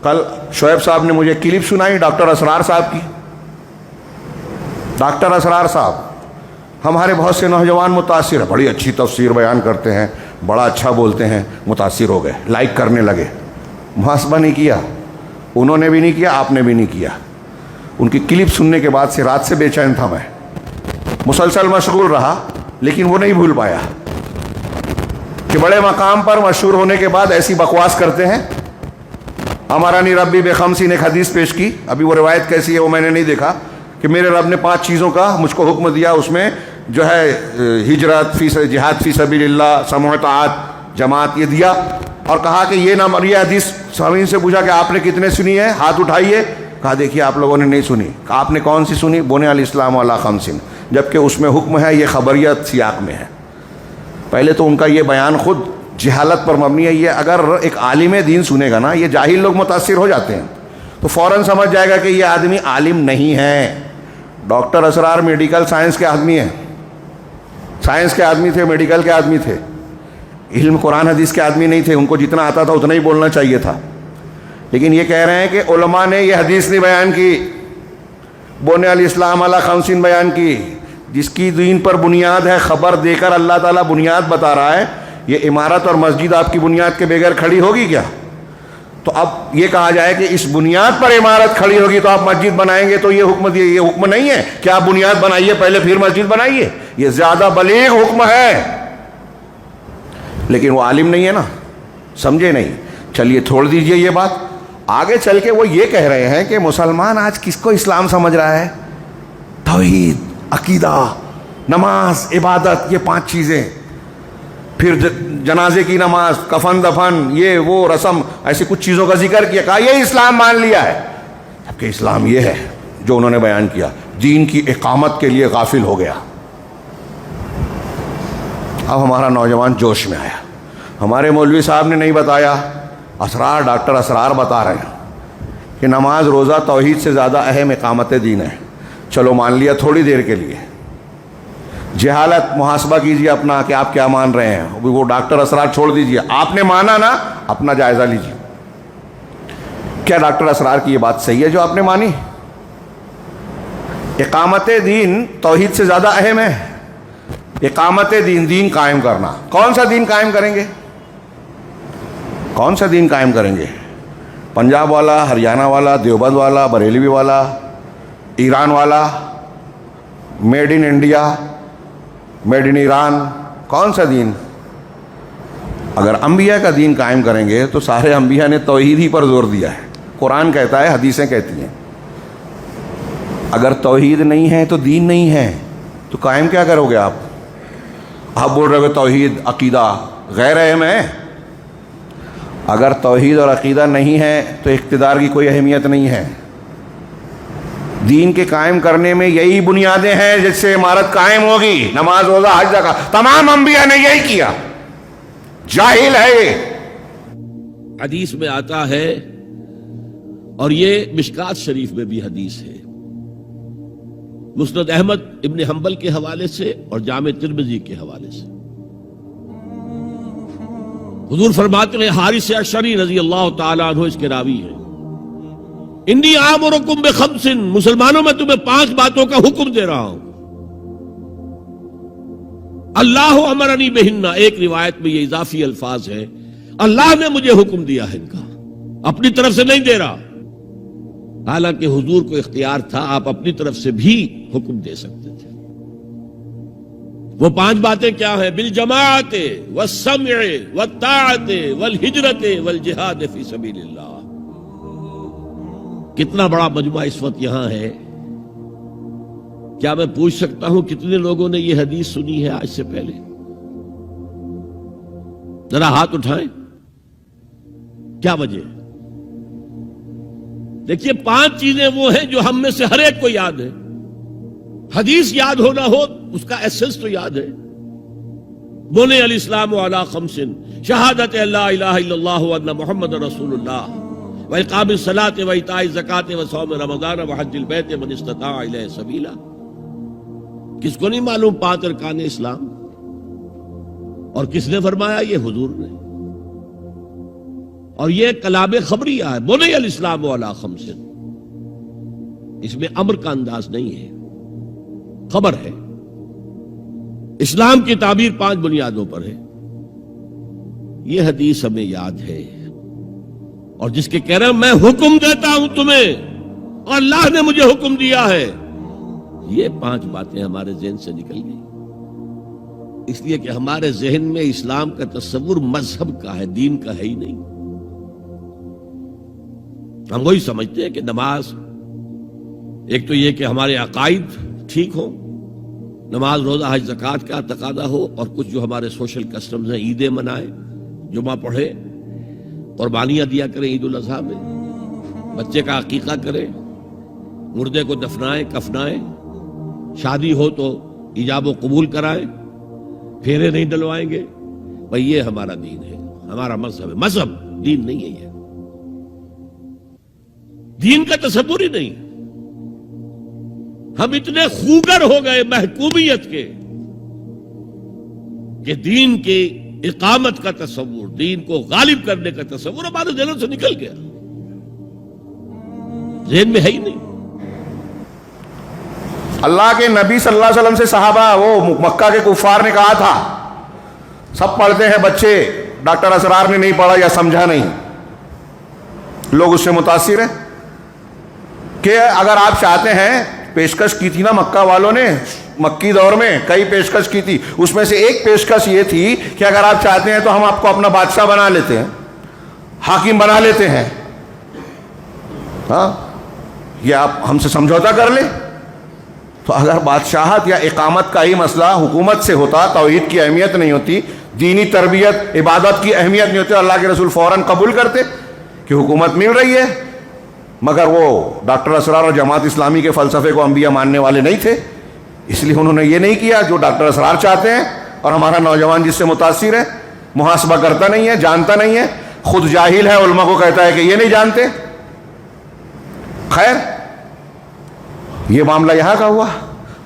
کل شعیب صاحب نے مجھے کلپ سنائی ڈاکٹر اسرار صاحب کی. ڈاکٹر اسرار صاحب ہمارے بہت سے نوجوان متاثر ہیں, بڑی اچھی تفسیر بیان کرتے ہیں, بڑا اچھا بولتے ہیں, متاثر ہو گئے, لائک کرنے لگے. محاسبہ نہیں کیا, انہوں نے بھی نہیں کیا, آپ نے بھی نہیں کیا. ان کی کلپ سننے کے بعد سے رات سے بے چین تھا میں, مسلسل مشغول رہا, لیکن وہ نہیں بھول پایا کہ بڑے مقام پر مشہور ہونے کے بعد ایسی بکواس کرتے ہیں. امرانی ربی بخمسین نے ایک حدیث پیش کی, ابھی وہ روایت کیسی ہے وہ میں نے نہیں دیکھا, کہ میرے رب نے 5 چیزوں کا مجھ کو حکم دیا. اس میں جو ہے ہجرت, جہاد فی سبیل اللہ, سمع طاعت, جماعت, یہ دیا, اور کہا کہ یہ نہ یہ حدیث. سامعین سے پوچھا کہ آپ نے کتنے سنی ہے, ہاتھ اٹھائیے. کہا دیکھیے آپ لوگوں نے نہیں سنی. کہا آپ نے کون سی سنی؟ بنی الاسلام علی خمسین, جبکہ اس میں حکم ہے, یہ خبریت سیاق میں ہے. پہلے تو ان کا یہ بیان خود جہالت پر مبنی ہے. یہ اگر ایک عالم دین سنے گا نا, یہ جاہل لوگ متاثر ہو جاتے ہیں, تو فوراً سمجھ جائے گا کہ یہ آدمی عالم نہیں ہے. ڈاکٹر اسرار میڈیکل سائنس کے آدمی ہیں, سائنس کے آدمی تھے, میڈیکل کے آدمی تھے, علم قرآن حدیث کے آدمی نہیں تھے. ان کو جتنا آتا تھا اتنا ہی بولنا چاہیے تھا. لیکن یہ کہہ رہے ہیں کہ علماء نے یہ حدیث نہیں بیان کی, بنی الاسلام علی خمسین بیان کی, جس کی دین پر بنیاد ہے. خبر دے کر اللہ تعالیٰ بنیاد بتا رہا ہے. یہ عمارت اور مسجد آپ کی بنیاد کے بغیر کھڑی ہوگی کیا؟ تو اب یہ کہا جائے کہ اس بنیاد پر عمارت کھڑی ہوگی تو آپ مسجد بنائیں گے, تو یہ حکم دیے, یہ حکم نہیں ہے کہ آپ بنیاد بنائیے پہلے پھر مسجد بنائیے. یہ زیادہ بلیغ حکم ہے, لیکن وہ عالم نہیں ہے نا, سمجھے نہیں. چلیے چھوڑ دیجئے یہ بات. آگے چل کے وہ یہ کہہ رہے ہیں کہ مسلمان آج کس کو اسلام سمجھ رہا ہے؟ توحید, عقیدہ, نماز, عبادت, یہ 5 چیزیں. پھر جنازے کی نماز, کفن دفن, یہ وہ رسم, ایسی کچھ چیزوں کا ذکر کیا. کہا یہ اسلام مان لیا ہے, جبکہ اسلام یہ ہے جو انہوں نے بیان کیا. دین کی اقامت کے لیے غافل ہو گیا. اب ہمارا نوجوان جوش میں آیا. ہمارے مولوی صاحب نے نہیں بتایا, اسرار ڈاکٹر اسرار بتا رہے ہیں کہ نماز روزہ توحید سے زیادہ اہم اقامت دین ہے. چلو مان لیا تھوڑی دیر کے لیے. جہالت, محاسبہ کیجئے اپنا کہ آپ کیا مان رہے ہیں. وہ ڈاکٹر اسرار چھوڑ دیجئے, آپ نے مانا نا, اپنا جائزہ لیجئے. کیا ڈاکٹر اسرار کی یہ بات صحیح ہے جو آپ نے مانی؟ اقامت دین توحید سے زیادہ اہم ہے. اقامت دین, دین قائم کرنا. کون سا دین قائم کریں گے؟ کون سا دین قائم کریں گے؟ پنجاب والا, ہریانہ والا, دیوبند والا, بریلوی والا, ایران والا, made in India, made in Iran, کون سا دین؟ اگر انبیاء کا دین قائم کریں گے تو سارے انبیاء نے توحید ہی پر زور دیا ہے. قرآن کہتا ہے, حدیثیں کہتی ہیں. اگر توحید نہیں ہے تو دین نہیں ہے, تو قائم کیا کرو گے آپ؟ آپ بول رہے ہو توحید عقیدہ غیر اہم ہے. اگر توحید اور عقیدہ نہیں ہے تو اقتدار کی کوئی اہمیت نہیں ہے. دین کے قائم کرنے میں یہی بنیادیں ہیں جس سے عمارت قائم ہوگی. نماز, روزہ, حج, زکات, تمام انبیاء نے یہی کیا. جاہل ہے یہ. حدیث میں آتا ہے, اور یہ مشکات شریف میں بھی حدیث ہے, مسند احمد ابن حنبل کے حوالے سے اور جامع ترمذی کے حوالے سے. حضور فرماتے ہیں, حارث اشعری رضی اللہ تعالیٰ عنہ اس کے راوی ہیں, انی آمرکم بخمس, مسلمانوں میں تمہیں 5 باتوں کا حکم دے رہا ہوں. اللہ امرنی بہن, ایک روایت میں یہ اضافی الفاظ ہے, اللہ نے مجھے حکم دیا ہے ان کا, اپنی طرف سے نہیں دے رہا. حالانکہ حضور کو اختیار تھا, آپ اپنی طرف سے بھی حکم دے سکتے تھے. وہ 5 باتیں کیا ہیں؟ بالجماعت والسمع والطاعت والہجرت والجہاد فی سبیل اللہ. کتنا بڑا مجمع اس وقت یہاں ہے. کیا میں پوچھ سکتا ہوں کتنے لوگوں نے یہ حدیث سنی ہے آج سے پہلے؟ ذرا ہاتھ اٹھائیں. کیا وجہ ہے؟ دیکھیے 5 چیزیں وہ ہیں جو ہم میں سے ہر ایک کو یاد ہے. حدیث یاد ہونا ہو, اس کا ایسنس تو یاد ہے. بنی الاسلام علی خمس, شہادت لا الہ الا اللہ وان محمد رسول اللہ, واقام الصلاۃ وایتاء الزکاۃ وصوم رمضان وحج البیت من استطاع الیہ سبیلا. کس کو نہیں معلوم 5 ارکان اسلام؟ اور کس نے فرمایا؟ یہ حضور نے. اور یہ کلام خبریہ ہے، بنی الاسلام علی خمس، اس میں امر کا انداز نہیں ہے، خبر ہے۔ اسلام کی تعبیر 5 بنیادوں پر ہے، یہ حدیث ہمیں یاد ہے۔ اور جس کے کہہ رہے ہیں میں حکم دیتا ہوں تمہیں اور اللہ نے مجھے حکم دیا ہے، یہ 5 باتیں ہمارے ذہن سے نکل گئی، اس لیے کہ ہمارے ذہن میں اسلام کا تصور مذہب کا ہے، دین کا ہے ہی نہیں۔ ہم وہی سمجھتے ہیں کہ نماز، ایک تو یہ کہ ہمارے عقائد ٹھیک ہوں، نماز روزہ حج زکوٰۃ کا تقاضا ہو، اور کچھ جو ہمارے سوشل کسٹمز ہیں، عیدیں منائیں، جمعہ پڑھے، قربانیاں دیا کریں عید الاضحیٰ میں، بچے کا عقیقہ کریں، مردے کو دفنائیں کفنائیں، شادی ہو تو ایجاب و قبول کرائیں، پھیرے نہیں ڈلوائیں گے، بھئی یہ ہمارا دین ہے، ہمارا مذہب ہے۔ مذہب دین نہیں ہے، یہ دین کا تصور ہی نہیں۔ ہم اتنے خوگر ہو گئے محکومیت کے کہ دین کی اقامت کا تصور، دین کو غالب کرنے کا تصور ہمارے ذہنوں سے نکل گیا، ذہن میں ہے ہی نہیں۔ اللہ کے نبی صلی اللہ علیہ وسلم سے صحابہ، وہ مکہ کے کفار نے کہا تھا سب پڑھتے ہیں بچے، ڈاکٹر اسرار نے نہیں پڑھا یا سمجھا نہیں، لوگ اس سے متاثر ہیں کہ اگر آپ چاہتے ہیں، پیشکش کی تھی نا مکہ والوں نے، مکی دور میں کئی پیشکش کی تھی، اس میں سے ایک پیشکش یہ تھی کہ اگر آپ چاہتے ہیں تو ہم آپ کو اپنا بادشاہ بنا لیتے ہیں، حاکم بنا لیتے ہیں، ہاں یہ آپ ہم سے سمجھوتا کر لیں۔ تو اگر بادشاہت یا اقامت کا ہی مسئلہ حکومت سے ہوتا، توحید کی اہمیت نہیں ہوتی، دینی تربیت عبادت کی اہمیت نہیں ہوتی، اللہ کے رسول فوراً قبول کرتے کہ حکومت مل رہی ہے۔ مگر وہ ڈاکٹر اسرار اور جماعت اسلامی کے فلسفے کو انبیاء ماننے والے نہیں تھے، اس لیے انہوں نے یہ نہیں کیا جو ڈاکٹر اسرار چاہتے ہیں، اور ہمارا نوجوان جس سے متاثر ہے، محاسبہ کرتا نہیں ہے، جانتا نہیں ہے، خود جاہل ہے، علماء کو کہتا ہے کہ یہ نہیں جانتے۔ خیر، یہ معاملہ یہاں کا ہوا۔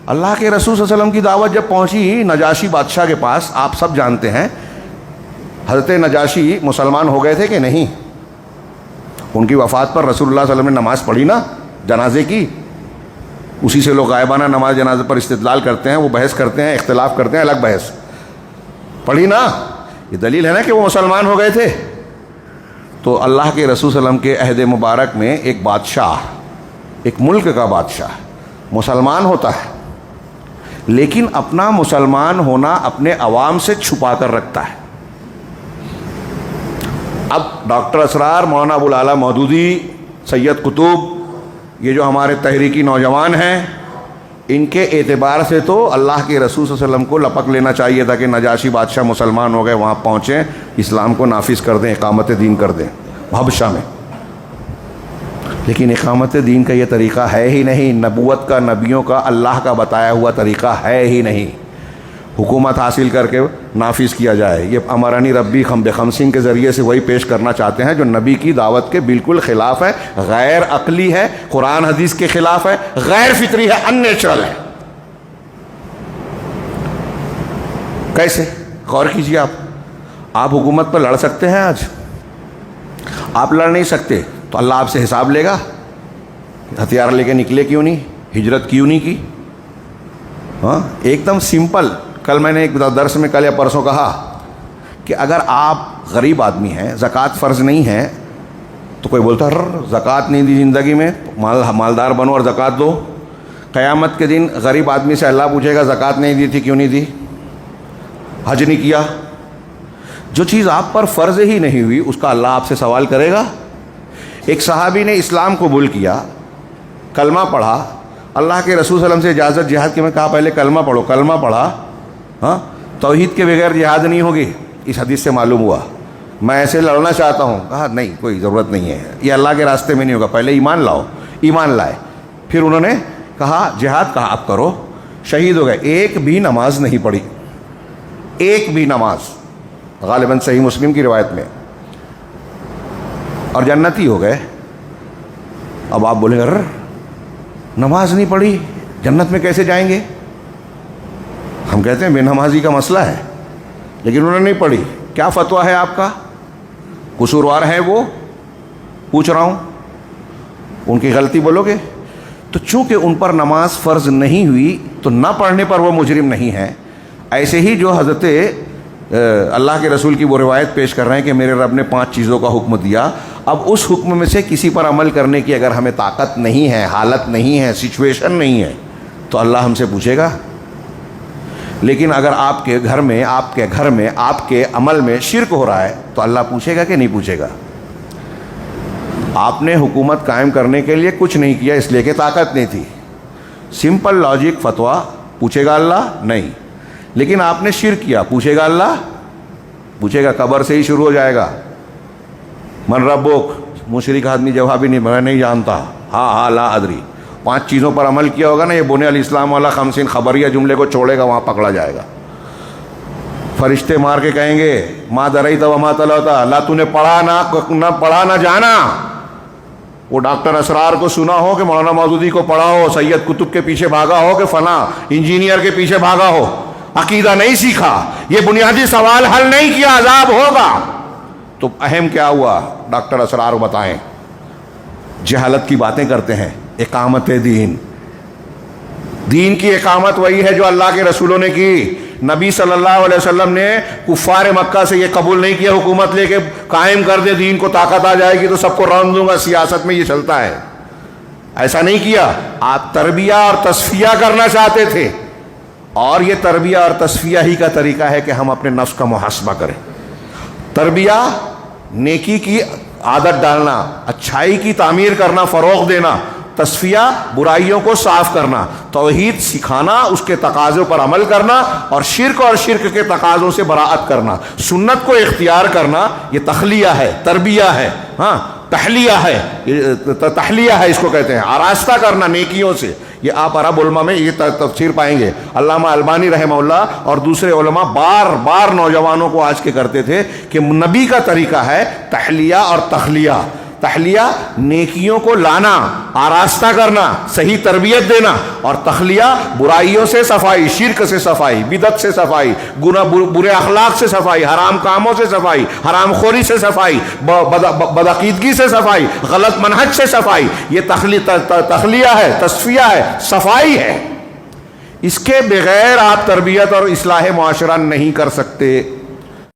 اللہ کے رسول صلی اللہ علیہ وسلم کی دعوت جب پہنچی نجاشی بادشاہ کے پاس، آپ سب جانتے ہیں حضرت نجاشی مسلمان ہو گئے تھے کہ نہیں؟ ان کی وفات پر رسول اللہ صلی اللہ علیہ وسلم نے نماز پڑھی نا جنازے کی، اسی سے لوگ غائبانہ نماز جنازے پر استدلال کرتے ہیں، وہ بحث کرتے ہیں، اختلاف کرتے ہیں، الگ بحث، پڑھی نا، یہ دلیل ہے نا کہ وہ مسلمان ہو گئے تھے۔ تو اللہ کے رسول صلی اللہ علیہ وسلم کے عہد مبارک میں ایک بادشاہ، ایک ملک کا بادشاہ مسلمان ہوتا ہے، لیکن اپنا مسلمان ہونا اپنے عوام سے چھپا کر رکھتا ہے۔ اب ڈاکٹر اسرار، مولانا ابو العلا مودودی، سید قطب، یہ جو ہمارے تحریکی نوجوان ہیں، ان کے اعتبار سے تو اللہ کے رسول صلی اللہ علیہ وسلم کو لپک لینا چاہیے تھا کہ نجاشی بادشاہ مسلمان ہو گئے، وہاں پہنچیں، اسلام کو نافذ کر دیں، اقامت دین کر دیں حبشہ میں۔ لیکن اقامت دین کا یہ طریقہ ہے ہی نہیں، نبوت کا، نبیوں کا، اللہ کا بتایا ہوا طریقہ ہے ہی نہیں، حکومت حاصل کر کے نافذ کیا جائے۔ یہ امرانی ربی بخمسین کے ذریعے سے وہی پیش کرنا چاہتے ہیں جو نبی کی دعوت کے بالکل خلاف ہے، غیر عقلی ہے، قرآن حدیث کے خلاف ہے، غیر فطری ہے، ان نیچرل ہے۔ کیسے؟ غور کیجیے، آپ حکومت پر لڑ سکتے ہیں؟ آج آپ لڑ نہیں سکتے تو اللہ آپ سے حساب لے گا، ہتھیار لے کے نکلے کیوں نہیں، ہجرت کیوں نہیں کی؟ ہاں، ایک دم سمپل۔ کل میں نے ایک درس میں کل یا پرسوں کہا کہ اگر آپ غریب آدمی ہیں، زکوٰۃ فرض نہیں ہے، تو کوئی بولتا زکوٰۃ نہیں دی زندگی میں، مالدار بنو اور زکوٰۃ دو۔ قیامت کے دن غریب آدمی سے اللہ پوچھے گا زکوٰۃ نہیں دی تھی، کیوں نہیں دی؟ حج نہیں کیا؟ جو چیز آپ پر فرض ہی نہیں ہوئی اس کا اللہ آپ سے سوال کرے گا۔ ایک صحابی نے اسلام قبول کیا، کلمہ پڑھا، اللہ کے رسول صلی اللہ علیہ وسلم سے اجازت جہاد کی، میں کہا پہلے کلمہ پڑھو، کلمہ پڑھا، ہاں، توحید کے بغیر جہاد نہیں ہوگی، اس حدیث سے معلوم ہوا۔ میں ایسے لڑنا چاہتا ہوں، کہا نہیں، کوئی ضرورت نہیں ہے، یہ اللہ کے راستے میں نہیں ہوگا، پہلے ایمان لاؤ۔ ایمان لائے، پھر انہوں نے کہا جہاد، کہا اب کرو، شہید ہو گئے، ایک بھی نماز نہیں پڑھی، ایک بھی نماز، غالباً صحیح مسلم کی روایت میں، اور جنتی ہو گئے۔ اب آپ بولیں گے نماز نہیں پڑھی، جنت میں کیسے جائیں گے؟ ہم کہتے ہیں بے نمازی کا مسئلہ ہے، لیکن انہوں نے نہیں پڑھی۔ کیا فتویٰ ہے آپ کا؟ قصوروار ہیں وہ؟ پوچھ رہا ہوں، ان کی غلطی بولو گے؟ تو چونکہ ان پر نماز فرض نہیں ہوئی تو نہ پڑھنے پر وہ مجرم نہیں ہیں۔ ایسے ہی جو حضرت اللہ کے رسول کی وہ روایت پیش کر رہے ہیں کہ میرے رب نے 5 چیزوں کا حکم دیا، اب اس حکم میں سے کسی پر عمل کرنے کی اگر ہمیں طاقت نہیں ہے، حالت نہیں ہے، سچویشن نہیں ہے، تو اللہ ہم سے پوچھے گا۔ لیکن اگر آپ کے گھر میں آپ کے عمل میں شرک ہو رہا ہے تو اللہ پوچھے گا کہ نہیں پوچھے گا؟ آپ نے حکومت قائم کرنے کے لیے کچھ نہیں کیا اس لیے کہ طاقت نہیں تھی، سمپل لاجک فتویٰ، پوچھے گا اللہ؟ نہیں۔ لیکن آپ نے شرک کیا، پوچھے گا اللہ؟ پوچھے گا، قبر سے ہی شروع ہو جائے گا۔ من ربک، مشرک آدمی جواب ہی نہیں، میں نہیں جانتا، ہاں لا ادری۔ 5 چیزوں پر عمل کیا ہوگا نا، یہ بنی الاسلام والا 50 خبریہ جملے کو چھوڑے گا، وہاں پکڑا جائے گا۔ فرشتے مار کے کہیں گے ما دریت وما تلوت، اللہ تو نے پڑھا نہ جانا۔ وہ ڈاکٹر اسرار کو سنا ہو کہ مولانا مودودی کو پڑھا ہو، سید قطب کے پیچھے بھاگا ہو کہ فلاں انجینئر کے پیچھے بھاگا ہو، عقیدہ نہیں سیکھا، یہ بنیادی سوال حل نہیں کیا، عذاب ہوگا۔ تو اہم کیا ہوا؟ ڈاکٹر اسرار بتائیں۔ جہالت کی باتیں کرتے ہیں۔ اقامت دین کی اقامت وہی ہے جو اللہ کے رسولوں نے کی۔ نبی صلی اللہ علیہ وسلم نے کفار مکہ سے یہ قبول نہیں کیا حکومت لے کے قائم کر دے، دین کو طاقت آ جائے گی تو سب کو رون دوں گا، سیاست میں یہ چلتا ہے، ایسا نہیں کیا۔ آپ تربیہ اور تصفیہ کرنا چاہتے تھے، اور یہ تربیہ اور تصفیہ ہی کا طریقہ ہے کہ ہم اپنے نفس کا محاسبہ کریں۔ تربیہ نیکی کی عادت ڈالنا، اچھائی کی تعمیر کرنا، فروغ دینا۔ تصفیہ برائیوں کو صاف کرنا، توحید سکھانا، اس کے تقاضوں پر عمل کرنا، اور شرک کے تقاضوں سے براءت کرنا، سنت کو اختیار کرنا۔ یہ تخلیہ ہے، تربیہ ہے، ہاں تحلیہ ہے اس کو کہتے ہیں، آراستہ کرنا نیکیوں سے۔ یہ آپ عرب علماء میں یہ تفسیر پائیں گے۔ علامہ البانی رحمہ اللہ اور دوسرے علماء بار بار نوجوانوں کو آج کے کرتے تھے کہ نبی کا طریقہ ہے تحلیہ اور تخلیہ۔ تحلیہ نیکیوں کو لانا، آراستہ کرنا، صحیح تربیت دینا، اور تخلیہ بدعیوں سے صفائی، شرک سے صفائی، بدعت سے صفائی، برے اخلاق سے صفائی، حرام کاموں سے صفائی، حرام خوری سے صفائی، بدعقیدگی سے صفائی، غلط منہج سے صفائی۔ یہ تخلیہ ہے، تصفیہ ہے، صفائی ہے۔ اس کے بغیر آپ تربیت اور اصلاح معاشرہ نہیں کر سکتے۔